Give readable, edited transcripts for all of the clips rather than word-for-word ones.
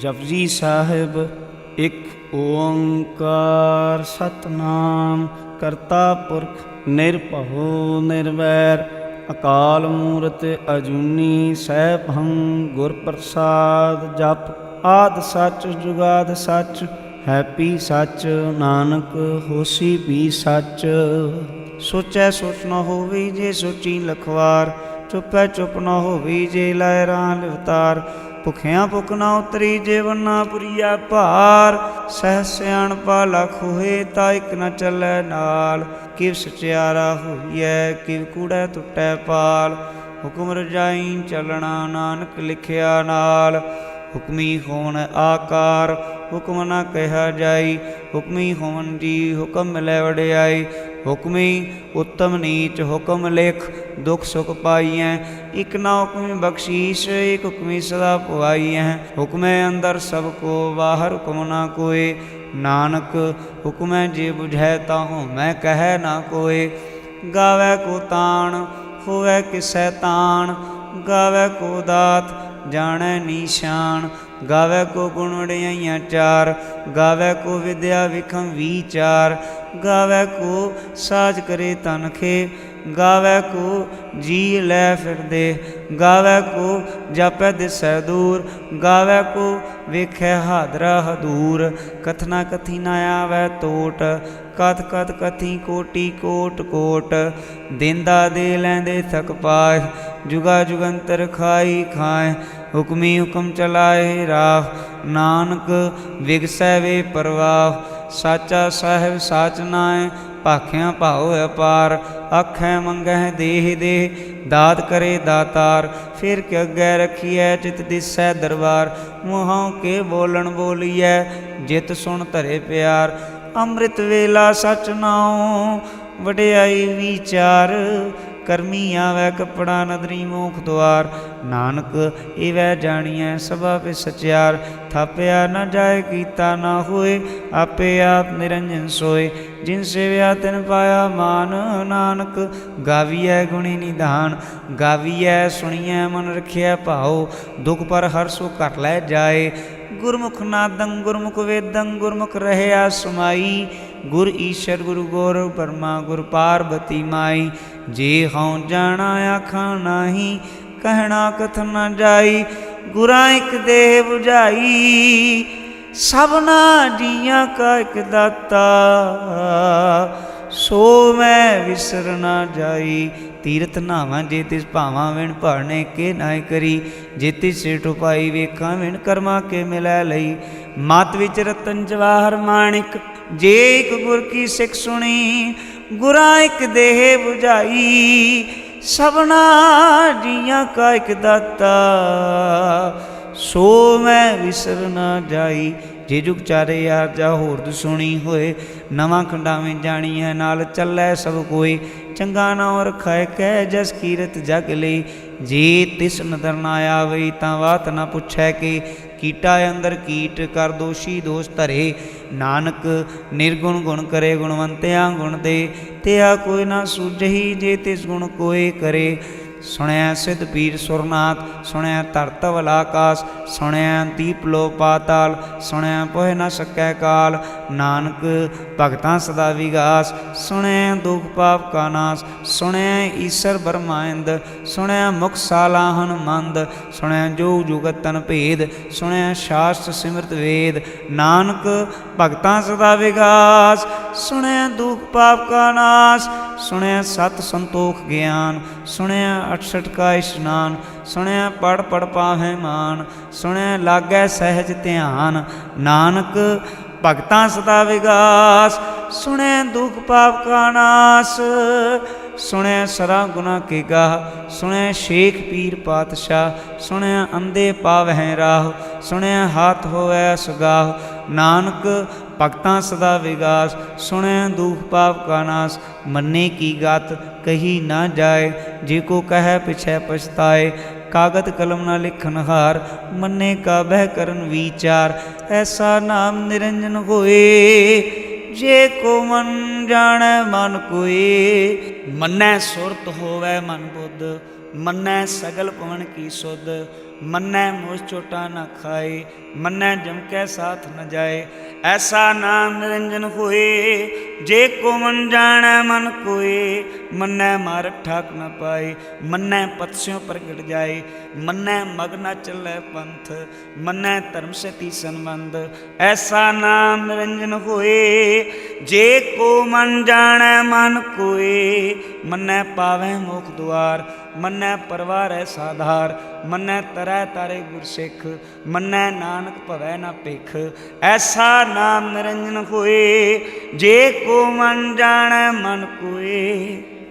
ਜਪਜੀ ਸਾਹਿਬ ਇੱਕ ਓੰਕਾਰ ਸਤਨਾਮ ਕਰਤਾ ਪੁਰਖ ਨਿਰਭਉ ਨਿਰਵੈਰ ਅਕਾਲ ਮੂਰਤ ਅਜੂਨੀ ਸੈਭੰ ਗੁਰ ਪ੍ਰਸਾਦ ਜਪ ਆਦਿ ਸੱਚ ਜੁਗਾਦਿ ਸੱਚ ਹੈਪੀ ਸੱਚ ਨਾਨਕ ਹੋਸੀ ਵੀ ਸੱਚ। ਸੋਚੈ ਸੋਚ ਨ ਹੋਵੀ ਜੇ ਸੋਚੀ ਲਖਵਾਰ, ਚੁੱਪੈ ਚੁੱਪ ਨ ਹੋਵੀ ਜੇ ਲਾਇ ਰਾਂ ਲਿਵਤਾਰ। ਭੁਖਿਆਂ ਭੁਖ ਨਾ ਉਤਰੀ ਜੇ ਵਰਨਾ ਪੁਰੀਆ ਭਾਰ, ਸਹਿ ਸਿਆਣਪਾ ਲਖ ਹੋਏ ਤਾ ਇਕ ਨ ਚੱਲੈ ਨਾਲ। ਕਿਵ ਸਚਿਆਰਾ ਹੋਈਐ ਕਿਵ ਕੂੜੈ ਟੁੱਟੈ ਪਾਲ, ਹੁਕਮ ਰਜਾਈ ਚੱਲਣਾ ਨਾਨਕ ਲਿਖਿਆ ਨਾਲ। ਹੁਕਮੀ ਹੋਵਨ ਆਕਾਰ ਹੁਕਮ ਨਾ ਕਿਹਾ ਜਾਈ, ਹੁਕਮੀ ਹੋਵਨ ਜੀ ਹੁਕਮ ਮਿਲੈ ਵਡਿਆਈ। ਹੁਕਮੀ ਉੱਤਮ ਨੀਚ ਹੁਕਮ ਲਿਖ, ਦੁਖ ਸੁਖ ਪਾਈਐ। ਇਕ ਨਾ ਹੁਕਮੀ ਬਖਸ਼ੀਸ਼ ਇਕ ਹੁਕਮੀ ਸਦਾ ਪੁਆਈਐ। ਹੁਕਮੈ ਅੰਦਰ ਸਭ ਕੋ ਬਾਹਰ ਹੁਕਮ ਨਾ ਕੋਏ, ਨਾਨਕ ਹੁਕਮੈ ਜੇ ਬੁਝੈ ਤਾ ਹੋਮੈ ਕਹਿ ਨਾ ਕੋਏ। ਗਾਵੈ ਕੋ ਤਾਣ ਹੋਵੈ ਕਿਸੈ ਤਾਣ, ਗਾਵੈ ਕੋ ਦਾਤ ਜਾਣੈ ਨੀਸ਼ਾਨ। ਗਾਵੈ ਕੋ ਗੁਣ ਵਡਿਆਈਆਂ ਚਾਰ, ਗਾਵੈ ਕੋ ਵਿਦਿਆ ਵਿਖਮ ਵੀਚਾਰ। ਗਾਵੈ ਕੋ ਸਾਜ ਕਰੇ ਤਨਖੇ, ਗਾਵੈ ਕੋ ਜੀ ਲੈ ਫਿਰਦੇ। ਗਾਵੈ ਕੋ ਜਾਪੈ ਦਿਸੈ ਦੂਰ, ਗਾਵੈ ਕੋ ਵੇਖੈ ਹਾਦਰਾ ਹਦੂਰ। ਕਥਨਾ ਕਥੀ ਨਾ ਆਵੈ ਟੋਟ, ਕਥ ਕਥ ਕਥੀ ਕੋਟੀ ਕੋਟ ਕੋਟ। ਦੇਂਦਾ ਦੇ ਲੈਂਦੇ ਥਕ ਪਾਏ, ਜੁਗਾ ਜੁਗੰਤਰ ਖਾਈ ਖਾਏ। ਹੁਕਮੀ ਹੁਕਮ ਚਲਾਏ ਰਾਹ, ਨਾਨਕ ਵਿਗਸੈ ਵੇ ਪਰਵਾਹ। ਸਾਚਾ ਸਾਹਿਬ ਸਾਚ ਨਾਇ, ਭਾਖਿਆਂ ਭਾਉ ਅਪਾਰ। ਆਖੈ ਮੰਗਹਿ ਦੇਹ ਦੇ, ਦਾਤ ਕਰੇ ਦਾਤਾਰ। ਫਿਰ ਕਿ ਅੱਗੇ ਰਖੀਐ ਚਿਤ ਦਿਸੈ ਦਰਬਾਰ। ਮੂੰਹੋਂ ਕੇ ਬੋਲਣ ਬੋਲੀਐ, ਜਿਤ ਸੁਣ ਧਰੇ ਪਿਆਰ। ਅੰਮ੍ਰਿਤ ਵੇਲਾ ਸਚ ਨਾਉ, ਵਡਿਆਈ ਵਿਚਾਰ। ਕਰਮੀ ਆਵੈ ਕੱਪੜਾ ਨਦਰੀ ਮੋਖ ਦੁਆਰ, ਨਾਨਕ ਇਵੈ ਜਾਣੀਐ ਸਭਾ ਪੇ ਸਚਿਆਰ। ਥਾਪਿਆ ਨਾ ਜਾਏ ਕੀਤਾ ਨਾ ਹੋਏ, ਆਪੇ ਆਪ ਨਿਰੰਜਨ ਸੋਏ। ਜਿਨ ਸੇਵਿਆ ਤਿਨ ਪਾਇਆ ਮਾਨ, ਨਾਨਕ ਗਾਵੀਐ ਗੁਣੀ ਨਿਧਾਨ। ਗਾਵੀਐ ਸੁਣੀਐ ਮਨ ਰਖਿਆ ਭਾਉ, ਦੁਖ ਪਰ ਹਰ ਸੋ ਘਰ ਲੈ ਜਾਏ। ਗੁਰਮੁਖ ਨਾਦੰ ਗੁਰਮੁਖ ਵੇਦੰ, ਗੁਰਮੁਖ ਰਹਿਆ ਸਮਾਈ। ਗੁਰ ਈਸ਼ਰ ਗੁਰੂ ਗੋਰਵ ਬਰਮਾ ਗੁਰ ਪਾਰਬਤੀ ਮਾਈ। ਜੇ ਹਉ ਜਾਣਾ ਆਖਾਂ ਨਾਹੀ, ਕਹਿਣਾ ਕਥਨ ਨ ਜਾਈ। ਗੁਰਾਂ ਇਕ ਦੇਹ ਬੁਝਾਈ, ਸਭਨਾ ਜੀਆਂ ਕਾ ਇਕ ਦਾਤਾ। ਸੋ ਮੈਂ ਵਿਸਰ ਨਾ ਜਾਈ। ਤੀਰਥ ਨਾਵਾਂ ਜੇ ਤਿਸ ਭਾਵਾਂ ਵਿਣ ਭਾਣੇ ਕੇ ਨਾਇ ਕਰੀ। ਜੇ ਤਿਸ ਸਿਰ ਟੁਪਾਈ ਵੇਖਾਂ ਵਿਣ ਕਰਮਾ ਕੇ ਮਿਲੈ ਲਈ। ਮਤ ਵਿੱਚ ਰਤਨ ਜਵਾਹਰ ਮਾਣਿਕ, ਜੇ ਇਕ ਗੁਰ ਕੀ ਸਿੱਖ ਸੁਣੀ। ਗੁਰਾਂ ਇਕ ਦੇਹ ਬੁਝਾਈ, ਸਭਨਾ ਜੀਆਂ ਕਾ ਇਕ ਦਾਤਾ। ਸੋ ਮੈਂ ਵਿਸਰ ਨਾ ਜਾਈ। ਜੇ ਜੁਗ ਚਾਰੇ ਯਾਰ ਜਾ ਹੋਰਦ ਸੁਣੀ ਹੋਏ, ਨਵਾਂ ਖੰਡਾਵੇਂ ਜਾਣੀਐ ਨਾਲ ਚੱਲੈ ਸਭ ਕੋਈ। ਚੰਗਾ ਨਾਉ ਰਖਾਇ ਕਹਿ ਜਸ ਕੀਰਤ ਜਗ ਲਈ। ਜੇ ਤਿਸ ਨਦਰ ਨਾ ਆਵਈ ਤਾਂ ਬਾਤ ਨਾ ਪੁੱਛੈ ਕਿ। ਕੀਟਾ ਅੰਦਰ ਕੀਟ ਕਰ ਦੋਸ਼ੀ ਦੋਸ਼ ਧਰੇ, ਨਾਨਕ ਨਿਰਗੁਣ ਗੁਣ ਕਰੇ ਗੁਣਵੰਤਿਆਂ ਗੁਣ ਦੇ। ਤਿਆ ਕੋਈ ਨਾ ਸੂਝਹੀ ਜੇ ਤਿਸ ਗੁਣ ਕੋਏ ਕਰੇ। ਸੁਣਿਆ ਸਿੱਧ ਪੀਰ ਸੁਰਨਾਥ, ਸੁਣਿਆ ਧਰਤ ਵਲ ਆਕਾਸ। ਸੁਣਿਆ ਦੀਪ ਲੋ ਪਾਤਾਲ, ਸੁਣਿਆ ਪੋਹਿ ਨ ਸਕੈ ਕਾਲ। ਨਾਨਕ ਭਗਤਾਂ ਸਦਾ ਵਿਗਾਸ, ਸੁਣਿਆ ਦੁਖ ਪਾਪ ਕਾ ਨਾਸ। ਸੁਣਿਆ ਈਸਰ ਬਰਮਾਇੰਦ, ਸੁਣਿਆ ਮੁਖ ਸਾਲਾਹਨ ਮੰਦ। ਸੁਣਿਆ ਜੋਗ ਜੁਗਤ ਤਨ ਭੇਦ, ਸੁਣਿਆ ਸ਼ਾਸਤਰ ਸਿਮਰਤ ਵੇਦ। ਨਾਨਕ ਭਗਤਾਂ ਸਦਾ ਵਿਗਾਸ, ਸੁਣਿਆ ਦੁਖ ਪਾਪ ਕਾ ਨਾਸ। ਸੁਣਿਆ ਸਤ ਸੰਤੋਖ ਗਿਆਨ, ਸੁਣਿਆ 68 ਕਾ ਇਸ਼ਨਾਨ। ਸੁਣਿਆ ਪੜ ਪੜ ਪਾਵਹਿ ਮਾਨ, ਸੁਣਿਆ ਲਾਗੈ ਸਹਿਜ ਧਿਆਨ। ਨਾਨਕ ਭਗਤਾਂ ਸਦਾ ਵਿਗਾਸ, ਸੁਣਿਆ ਦੁਖ ਪਾਪ ਕਾ ਨਾਸ। ਸੁਣਿਆ ਸਰਾ ਗੁਨਾ ਕੇ ਗਾਹ, ਸੁਣਿਆ ਸ਼ੇਖ ਪੀਰ ਪਾਤਸ਼ਾਹ। ਸੁਣਿਆ ਅੰਧੇ ਪਾਵਹਿ ਰਾਹ, ਸੁਣਿਆ ਹਾਥ ਹੋਵੈ ਸੁਗਾਹ। ਨਾਨਕ ਭਗਤਾਂ ਸਦਾ ਵਿਗਾਸ, ਸੁਣਿਆ ਦੁਖ ਪਾਪ ਕਾ ਨਾਸ। ਮੰਨੇ ਕੀ ਗਤ ਕਹੀ ਨਾ ਜਾਏ, ਜੇ ਕੋ ਕਹਿ ਪਿਛੈ ਪਛਤਾਏ। ਕਾਗਦ ਕਲਮ ਨਾ ਲਿਖਨ ਹਾਰ, ਮੰਨੇ ਕਾ ਬਹਿ ਕਰਨ ਵਿਚਾਰ। ਐਸਾ ਨਾਮ ਨਿਰੰਜਨ ਹੋਏ, ਜੇ ਕੋ ਮਨ ਜਾਣੈ ਮਨ ਕੋਏ। ਮੰਨੈ ਸੁਰਤ ਹੋਵੈ ਮਨ ਬੁੱਧ, ਮੰਨੈ ਸਗਲ ਭਵਨ ਕੀ ਸੁਧ। मन्नै मोह चोटा न खाए, मन्नै जम कै साथ न जाए। ऐसा नाम निरंजन होए, जे को मन जानै मन कोए। मन्नै मार्ग ठाक न पाए, मन्नै पथस्यों प्रगट जाए। मन्नै मग न चलै पंथ, मन्नै धर्म से तीसन बंद। ऐसा नाम निरंजन होए, जे को मन जानै मन कोए। मन्नै पावै मोख द्वार, मन्नै परवारै साधार। मन्नै तरै तारे गुर सिख, मन्नै नानक भवै न भिख। ऐसा नाम निरंजन होए, जे को मन जानै मन कोए।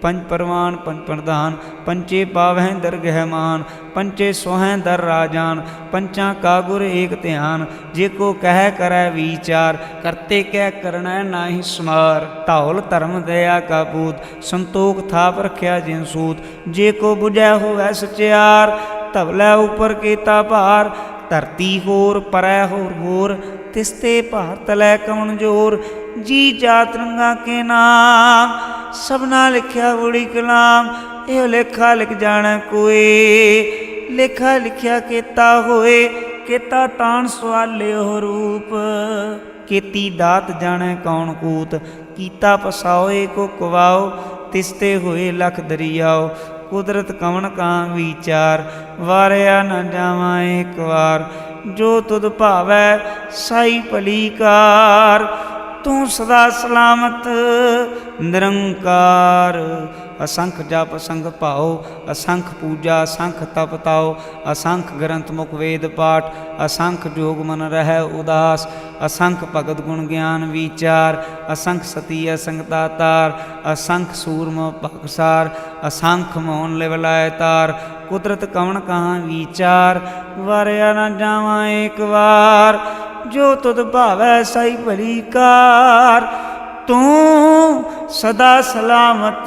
पंच परवान पंच प्रधान, पंचे पावै दरगह मान। पंचे सोहै दर राजान, पंचा का गुर एक ध्यान। जे को कह करै विचार, करते कै करना नाहि समार। धौल धर्म दया का पूत, संतोख थाप रखिया जिन सूत। जे को बुझै होवै सचियार, धवलै उपर कीता भार। धरती होर परै होर, तिसते भार तलै कवन जोर। जी जात रंगा के नाम, सबना लिखिया बड़ी कलाम। यो लेखा लिख जाने कोई, लेखा लिखिया केता होए। केता तान सवाले हो रूप, केती दात जाने कौन कूत। कीता पसाओ को कुवाओ, तिसते होए लख दरियाओ। कुदरत कवन का विचार, वारिया न जावा एक बार। जो तुद भावै साई भली कार, तू सदा सलामत निरंकार। असंख जप असंख भाओ, असंख पूजा असंख तप ताओ। असंख ग्रंथ मुख वेद पाठ, असंख जोग मन रहै उदास। असंख भगत गुण ज्ञान विचार, असंख सती असंख दातार। असंख सूरम भगसार, असंख मोहन लिव लाए तार। कुदरत कवन कहाँ विचार, वारिया न जावा एक बार। जो तुद भावै साई भली कार, तू सदा सलामत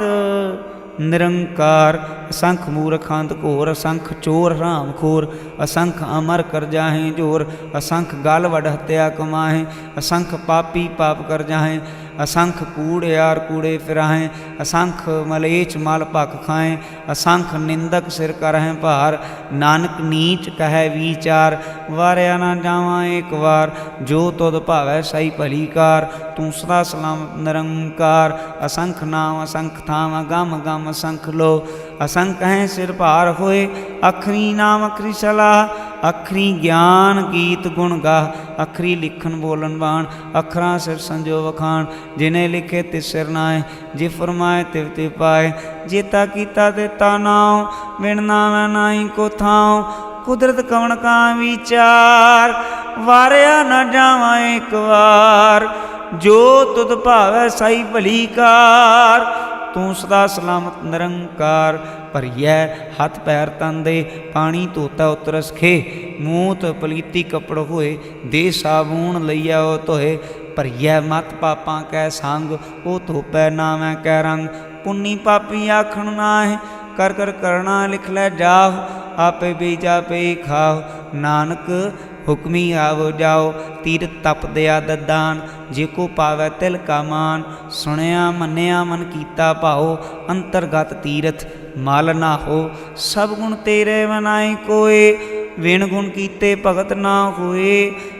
निरंकार। असंख मूर्ख अंध घोर, असंख चोर राम खोर। असंख अमर कर जाहें जोर, असंख गाल वड हत्या कमाहें। असंख पापी पाप कर जाहें, असंख कूड़ियार कूड़े फिराहें। असंख मलेच मल भख खाएं, असंख निंदक सिर करहें भार। नानक नीच कहे विचार, वारिया न जावा एक बार। जो तुद भावै साई भली कार, तू सदा सलामत निरंकार। असंख नाम असंख थाम, गम गम असंख लो। असंख हैं सिर भार होए, अखरी नाम अखरी सलाह। अखरी ज्ञान गीत गुण गाह, अखरी लिखन बोलन बाण। अखरां सिर संजो वखाण, जिन्हें लिखे तिस सिर नाए। जे फरमाए तिव तिव पाए, जेता कीता देता नाउ। बिन नामै नाई को थाउ, कुदरत कवन का विचार। वारिया न जावा एक बार, जो तुद भावै साई भली कार। तू सदा सलामत निरंकार। भरियै हथ पैर तन दे, पानी धोता उतरस खे। मूत पलीती कपड़ होए, दे साबून लईया ओ धोए। भरियै मत पापां कै संग, ओ धोपै नावै कै रंग। पुन्नी पापी आखण नाहि, कर कर करना लिख लै जाओ। आपे बीजा पे खाओ, नानक हुक्मी आवो जाओ। तीरथ तप दया ददान, जे को पावै तिल का मान। सुनिया मन्निया मन कीता भाओ, अंतरगत तीरथ मल ना हो। सब गुण तेरे मनाई कोय, विण गुण कीते भगत ना होए।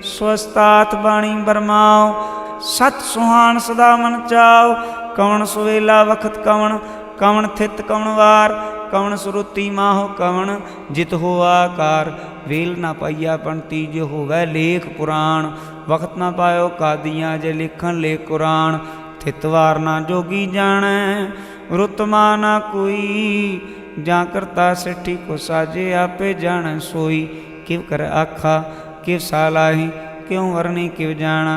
स्वस्तात बाणी बरमाओ, सत सुहान सदा मन चाओ। कवन सुवेला वखत कवन, कवन थित कवन वार। कवन सुरुति माहो कवन, जित हो आकार। वेल ना पाइया पंती, जो होवै लेख पुराण। वक्त ना पायो कादियाँ, जे लिखन ले कुरान। थितवार ना जोगी जानै, रुतमा ना कोई। जा करता सिठी को साजे, आपे जानै सोई। किव कर आखा किव सालाही, क्यों वरनी किव जाना।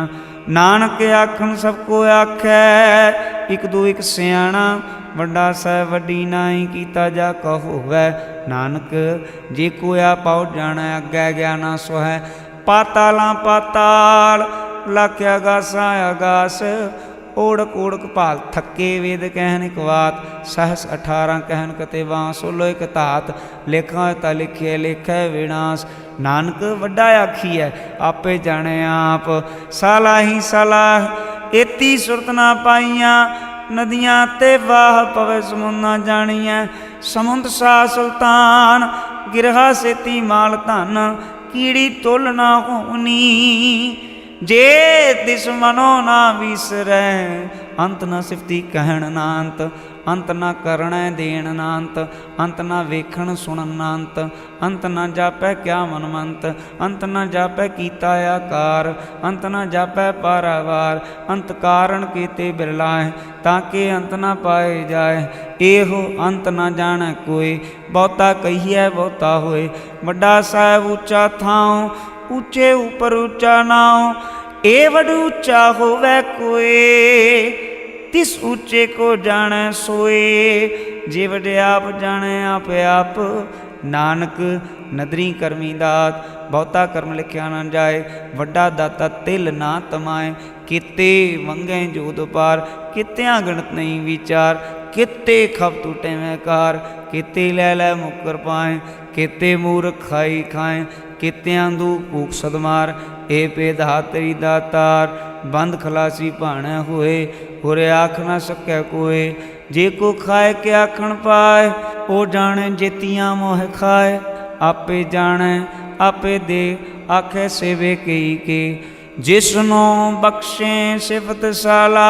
नानक आखन सबको आखै, एक दो एक सियाणा। वड्डा साहिब वड्डी नाई, कीता जा कहो होवै। नानक जे कोया पाओ जाना, अग्गै ज्ञाना सोहै। पातालां पाताल, लाख्या गासा आगास। ओढ़क ओढ़क भाल थके, वेद कहन एक बात। सहस 18 कहन कते बांस, सोलो एक तात। लेखा ता लिखे लेखै विनाश। नानक वड्डा आखिए, आपे जाने आप। सालाही सलाह, एती सुरत ना पाइयां। नदियाँ ते वाह पवे समुंद ना जानिया। समुंद शाह सुल्तान, गिरहा सेती माल धन कीड़ी तुल ना होनी। जे तिस मनो ना विसरै अंत न सिफती कहण ना अंत। अंत न करण देण ना अंत। अंत न वेखण सुणन ना अंत। अंत न जापै क्या मनमंत। अंत न जापै कीता आकार। अंत न जापै पारावार। अंत कारण केते बिरलाए ताके अंत न पाए जाए। एहो अंत न जाणै कोई बहुता कहिए बहुता होए। वड्डा साहिब ऊँचा थाओ ऊँचे ऊपर ऊँचा नाओ। ए वड ऊँचा होवै कोई तिस ऊँचे को जाने सोए। जे वडे आप जाने आप आप नानक नदरी करमी दात। बहुता कर्म लिखिया न जाए वड्डा दाता तिल ना तमाए। किते वंगे जोद पार कित्या गणत नहीं विचार। किते खप टूटे में कार किते लै लै मुकर पाए। किते मूर्ख खाई खाए कित्या दू भूख सदमार। ए पेधातरी दातार बंद खलासी भाणे होए। होरे आख न सकै कोय जे को खाए के आखण पाए। ओ जाने जेतियां मोह खाए आपे जाने आपे दे आखे सेवे कई के। जिसनो बख्शे सिफत साला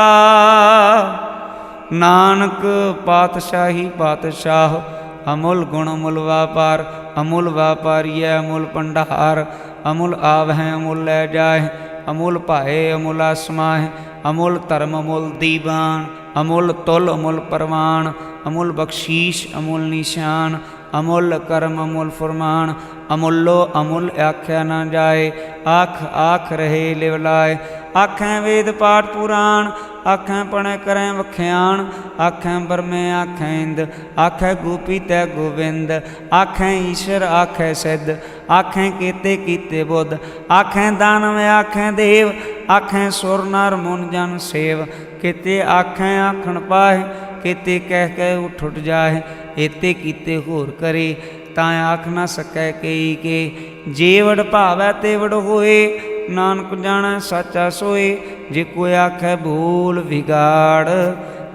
नानक पातशाही पातशाह। अमुल गुण अमुल व्यापार अमुल व्यापारी अमुल भंडार। अमुल आवह अमुल लै जाए अमुल भाए अमुल आसमाह। अमुल धर्म अमुल दीवान अमुल तुल अमुल परवान। अमुल बख्शीश अमुल निशान अमुल कर्म अमुल फरमान। अमुलो अमुल आख्या न जाए आख आख रहे लिवलाए। आखें वेद पाठ पुराण आखें पढ़े करें वख्याण। आखें बरमे आखें इंद आखें गोपी तै गोविंद। आखें ईश्वर आखें सिद्ध आखें केते कीते बुद्ध। आखें दानव आखें देव आखें सुर नर मुन जन सेव। केते आखें आखण पाए केते कह के उठ उठ जाए। एते कीते होर करे तां आख न सकै कई के। जे वड भावै ते वड होए नानक जाणै साचा सोए। जे कोई आखै भूल विगाड़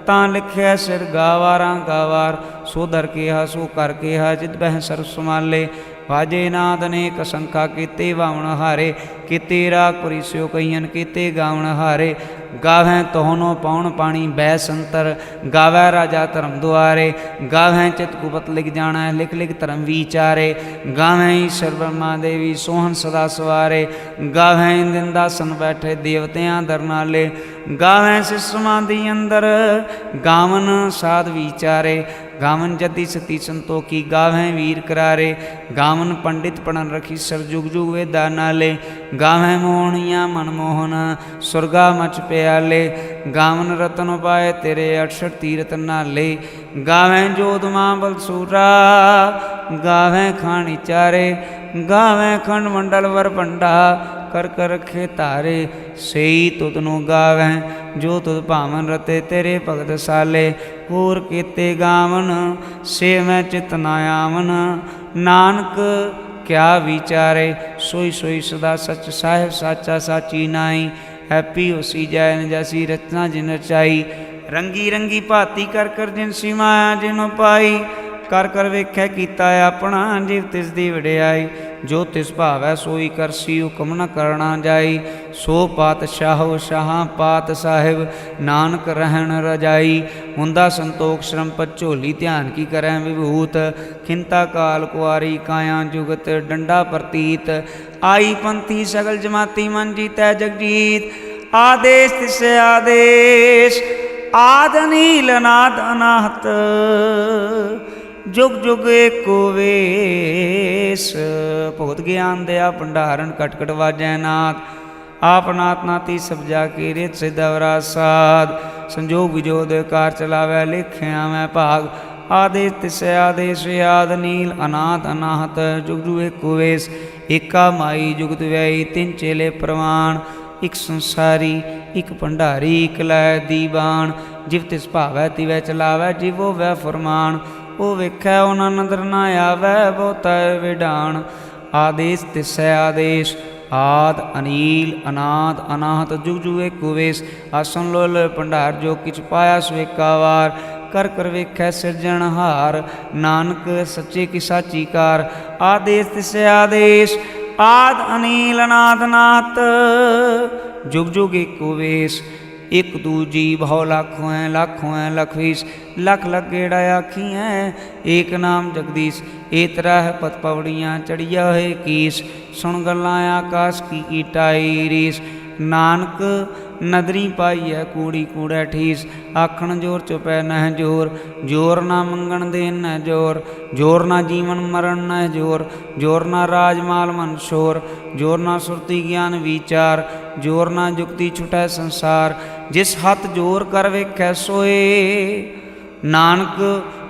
तां लिखिया सिर गावारां गावार। सो दर केहा सो कर केहा जित बह सर्व संभाले। वाजे नाद अनेक असंखा केते वावण हारे। केते राग परिस्यो कहियन केते गावण हारे। गावैं तोहनो पौण पाणी बै संतर। गावै राजा धर्म दुआरे। गावैं चित कुपत लिख जाणै लिख लिख धर्म विचारे। गावैं ईश्वर ब्रह्मा देवी सोहन सदा सवारे। गावैं इंदासन बैठे देवतियां दर नाले। गावैं सिस समाधि अंदर गावन साध विचारे। गावन जति सती संतोखी गावैं वीर करारे। गावन पंडित पढ़न रखी सर जुग जुग वेदा नाले। गावैं मोहनिया मनमोहन सुरगा मच प्याले। गावन रतन पाए तेरे 68 तीरथ नाले। गावैं जोध मां बलसूरा गावैं खानी चारे। गावैं खंड मंडल वर भंडा कर कर रखे तारे। सही तुदनु गावैं जो तुद भावन रते तेरे भगत साले। होर केते गावन से मैं चित ना आवन। नानक क्या विचारे सोई सोई सदा सच साहिब साचा साची नाई। हैप्पी होसी जैन जैसी रचना जिन रचाई। रंगी रंगी भाती कर कर जिन सी माया जिन पाई। कर कर वेख्या कीता अपना जीव तिस दी वडियाई। जो तिस भावै सोई करसी हुकम न करना जाई। सो पातशाहो शाहां पात साहिब नानक रहन रजाई। हुंदा संतोख श्रम पत झोली ध्यान की करै विभूत। खिंता काल कुआरी काया जुगत डंडा प्रतीत। आई पंथी सगल जमाती मन जीतै जगजीत। आदेश तिसे आदेश आद नील अनाद अनाहत। जुग जुग एको वेश भुगत ज्ञान दया भंडारण कट कट वाजै नाथ। आप नाथ नाती सब जाके रेत से दवरा साध। संजोग विजोद कार चलावै लेख्या मैं भाग। आदेश तिसै आदेश आद नील अनाथ अनाहत। जुग जुग एको वेश एका माई जुगत व्याई। तिन चेले प्रवाण एक संसारी एक भंडारी एक लै दीवान। जिव तिस भावै तिवै चलावै जिवो वै फरमान। ओ वेखै उना नदर ना आवै बहुता विडान। आदेश तिसै आदेश आद अनील अनाद अनाहत। जुग जुग एको वेश आसन लोल भंडार जो किछ पाया सो एका वार। कर कर वेखै सिरजनहार। नानक सच्चे की साची कार, आदेश तिसै आदेश, आद अनील अनाथ नाथ, जुग जुग एको वेश। एक दूजी भाव लाखों है, लाखों है लख वीस, लख लख गेड़ा आखी है, एक नाम जगदीश। ए तरह पत पवड़ियाँ चढ़िया है कीस, सुन गल्लां आकाश की टाई रीस। नानक नदरी पाई है कूड़ी कूड़ै ठीस, आखण जोर चुपै नह जोर, जोर ना मंगण देन न जोर, जोर ना जीवन मरण न जोर, जोर ना राजमाल मन शोर, जोर ना सुरती ज्ञान विचार, जोर ना जुक्ति छुटै संसार। जिस हथ जोर कर वेखै सोए, नानक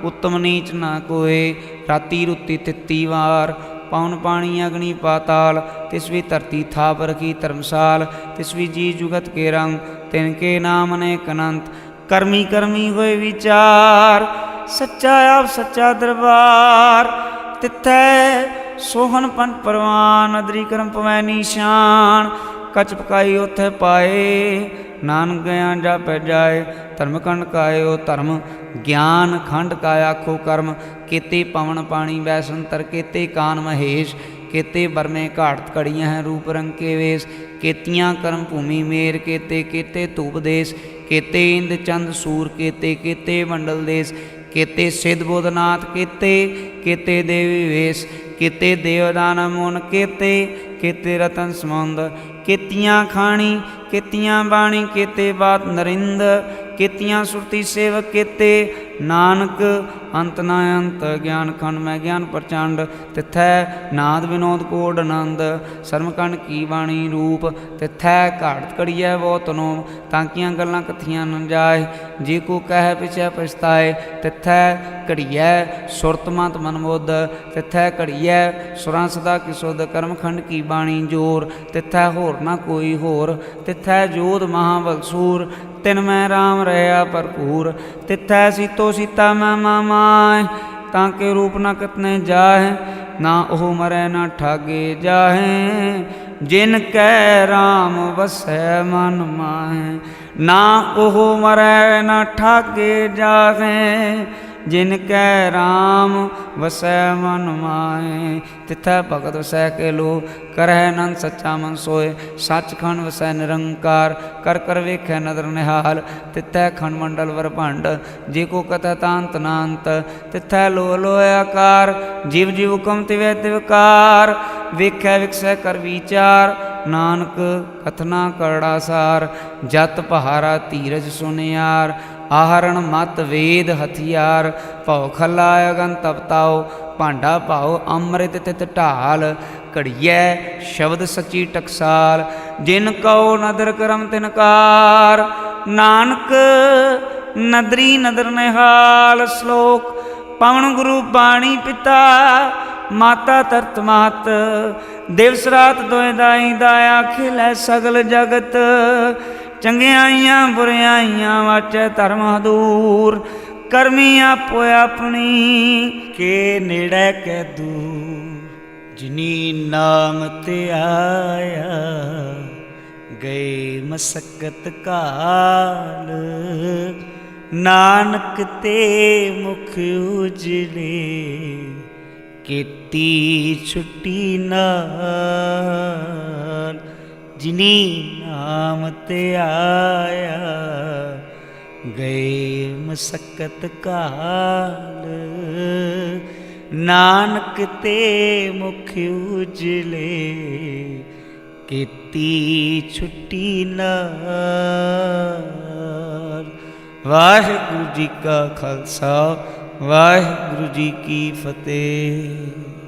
उत्तम नीच ना कोय। राती रुती तित्ती वार, पवन पानी अग्नि पाताल, तिसवी धरती थाप रखी धर्मसाल। तिसवी जी जुगत के रंग, तिनके नाम अनेक अनंत। कर्मी कर्मी होए विचार, सच्चा आप सच्चा दरबार। तिथै सोहन पंथ परवान, नदरी करम पवै निशान। कच पकाई उथ पाए, नानक गया जापै जाए। धर्म खंड कायो धर्म, ज्ञान खंड का आखो कर्म। केते पवन पानी वैसंतर, केते कान महेश। केते बरमे घाट कड़ियाँ हैं रूप रंग के वेश। केतियाँ कर्म भूमि मेर, केते केते धूप देश। केते इंद चंद सूर, केते केते मंडल देश। केते सिद्ध बोधनाथ, केते केते देवी वेश। केते देवदान मुन, केते केते रतन समुंद। केतियाँ खाणी केतियाँ बाणी, केते बात नरिंद। केतियाँ सुरती सेवक, केते नानक अंत न अंत। ज्ञान खंड में ज्ञान प्रचंड, तिथै नाद विनोद कोड आनंद। सरमकंड की बाणी रूप, तिथै घाट कड़िया बहुत नोम। तांकियाँ गल्लां कथियां न जाए, जे को कह पिछै पछताए। तिथै घड़िया सुरत मत मन बुद्ध, तिथै घड़िया सुरां सदा किसुद। कर्मखंड की बाणी जोर, तिथै होर ना कोई होर। तिथै जोध महाबलसूर, तिन मैं राम रहा भरपूर। तिथै सीतो सीता मैं मामाय, ताके रूप न कितने जाहे। ना ओह मरै ना ठागे जाहे, जिन कै राम वसै मन माहे। ना ओह मरै ना ठागे जाहे, जिन कै राम वसै मन माहे। तिथै भगत वसै के लो, करह नंद सच्चा मन सोए। सचखंड वसै निरंकार, कर कर वेखै नदर निहाल। तिथै खंड मंडल वर भंड, जे को कथै तांत नांत। तिथै लो लो आकार, जीव जीव हुकम तिवै तिवकार। वेखै विकसै कर विचार, नानक कथना करड़ा सार। जत पहारा धीरज सुनियार, आहरण मत वेद हथियार। भौ खला अगन तपताओ, भांडा भाओ अमृत तित ढाल। घड़िया शब्द सच्ची टकसाल, जिन कहो नदर करम तिनकार। नानक नदरी नदर निहाल। श्लोक पवन गुरु बाणी पिता, माता तरत मात। दिवस रात दोए दाई दाया, खिलै सगल जगत। चंगियाइयां बुरियाइयां वाचै धर्म हदूर। करमी आपो अपनी, के नेड़ै कै दूर। जिनी नाम ते आया, गए मसक्कत काल। नानक ते मुख उजले, केती छुट्टी नाल। जिनी नाम ते आया, गए मसक्कत काल। नानक ते मुख उजले, केती छुट्टी नाल। वाहिगुरु जी का खालसा, वाहिगुरु जी की फतेह।